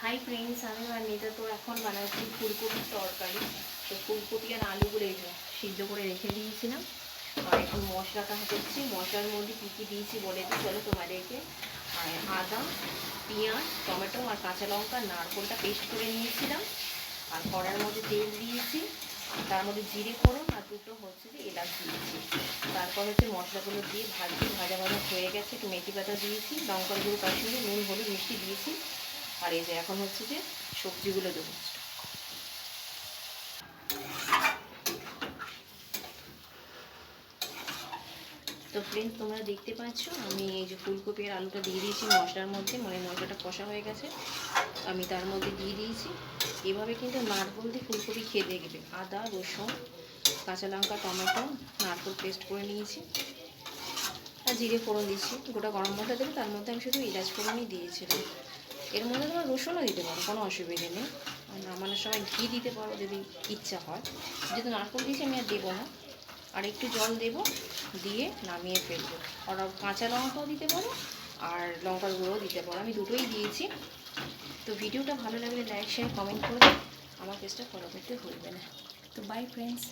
Hi friends, আমি মানিতা। তো এখন বানাচ্ছি ফুলকপির তরকারি। তো ফুলকপি আর আলুগুলো এই যে সিদ্ধ করে রেখে দিয়েছিলাম। আর এখন মশলাটা করছি। মশলার মধ্যে কী কী দিয়েছি বলে দিই চলো তোমাদেরকে। আদা, পেঁয়াজ, টমেটো আর কাঁচা লঙ্কা, নারকেলটা পেস্ট করে নিয়েছিলাম। আর কড়ার মধ্যে তেল দিয়েছি, তার মধ্যে জিরে ফোড়ন আর দুটো হচ্ছে যে এলাচ দিয়েছি। তারপর হচ্ছে মশলাগুলো দিয়ে ভাজা ভাজা হয়ে গেছে। একটু মেথি পাতা দিয়েছি, লঙ্কার গুঁড়ো, কাশ্মীরি নুন, হলুদ, মিষ্টি দিয়েছি। আর এই যে এখন হচ্ছে যে সবজিগুলো দেবো। তো ফ্রেন্ডস, তোমরা দেখতে পাচ্ছ আমি এই যে ফুলকপি আর আলুটা দিয়ে দিয়েছি মশলার মধ্যে, মানে মশলাটা কষা হয়ে গেছে, আমি তার মধ্যে দিয়ে দিয়েছি। এভাবে কিন্তু নারকেল দিয়ে ফুলকপি খেয়ে দেখবে। আদা, রসুন, কাঁচা লঙ্কা, টমেটো, নারকেল পেস্ট করে নিয়েছি আর জিরে ফোড়ন দিচ্ছি। গোটা গরম মশলা দেবে, তার মধ্যে আমি শুধু এলাচ ফোড়নই দিয়েছিলাম। এর মধ্যে তোমার রসুনও দিতে পারো, কোনো অসুবিধে নেই। নামানোর সময় ঘি দিতে পারো যদি ইচ্ছা হয়। যেহেতু নারকেল দিয়েছি আমি আর দেবো না। আর একটু জল দেব, দিয়ে নামিয়ে ফেলবো। আর কাঁচা লঙ্কাও দিতে পারো আর লঙ্কার গুঁড়োও দিতে পারো, আমি দুটোই দিয়েছি। তো ভিডিওটা ভালো লাগলে লাইক, শেয়ার, কমেন্ট করে আমার পেজটা ফলো করতে ভুলবে না। তো বাই ফ্রেন্ডস।